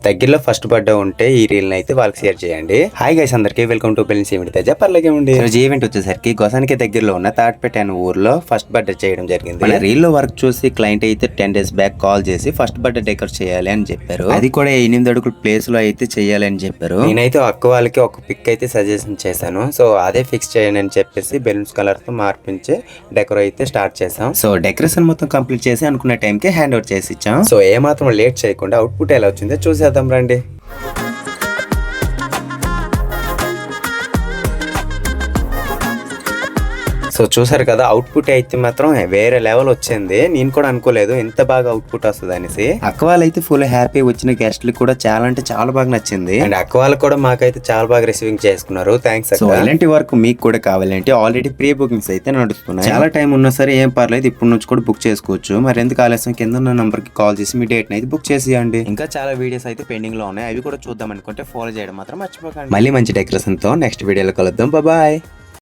దగ్గరలో first birthday ఉంటే ఈ రీల్ అయితే వాళ్ళకి షేర్ చేయండి. హాయ్ గైస్, అందరికి వెల్కమ్ టు పెళ్లి ఈవెంట్ తేజ పర్లేకే ఉండి. ఈవెంట్ వచ్చేసరికి గోసానికి దగ్గరలో ఉన్న తాటిపేట అనే ఊర్లో ఫస్ట్ బర్త్డే చేయడం జరిగింది. రీల్ లో వర్క్ చూసి క్లయింట్ అయితే 10 days బ్యాక్ కాల్ చేసి ఫస్ట్ బర్త్డే డెకరేట్ చేయాలి అని చెప్పారు. అది కూడా 8 అడుగుల ప్లేస్ లో అయితే చేయాలి అని చెప్పారు. నేనైతే అక్క వాళ్ళకి ఒక పిక్ అయితే సజెషన్ చేశాను. సో అదే ఫిక్స్ చేయండి అని చెప్పేసి బెలూన్స్ కలర్ తో మార్పించి డెకరేట్ అయితే స్టార్ట్ చేసాం. సో డెకరేషన్ మొత్తం కంప్లీట్ చేసి అనుకున్న టైం కి హ్యాండ్ ఓవర్ చేసి ఇచ్చాం. సో ఏ మాత్రం లేట్ చేయకుండా అవుట్పుట్ ఎలా వచ్చిందో చూసేద్దాం రండి. సో చూసారు కదా, అవుట్పుట్ అయితే మాత్రం వేరే లెవెల్ వచ్చింది. నేను కూడా అనుకోలేదు ఎంత బాగా అవుట్పుట్ వస్తుంది అనేసి. అక్క వాళ్ళైతే ఫుల్ హ్యాపీ, వచ్చిన గెస్ట్లు కూడా చాలా అంటే చాలా బాగా నచ్చింది. అండ్ అక్క వాళ్ళు కూడా మాకైతే చాలా బాగా రిసీవింగ్ చేసుకున్నారు. థ్యాంక్స్. సో ఇలాంటి వర్క్ మీకు కూడా కావాలంటే ఆల్రెడీ ప్రీ బుకింగ్స్ అయితే నడుస్తున్నాయి. చాలా టైం ఉన్నా సరే ఏం పర్లేదు, ఇప్పటి నుంచి కూడా బుక్ చేసుకోవచ్చు. మరి ఎందుకు ఆలస్యం, కింద ఉన్న నంబర్ కి కాల్ చేసి మీ డేట్ అయితే బుక్ చేసేయండి. ఇంకా చాలా వీడియోస్ అయితే పెండింగ్ లో ఉన్నాయి, అవి కూడా చూద్దాం అనుకుంటే ఫాలో చేయడం మాత్రం మర్చిపోకండి. మళ్ళీ మంచి డెకరేషన్ తో నెక్స్ట్ వీడియోలో కలుద్దాం. బాయ్.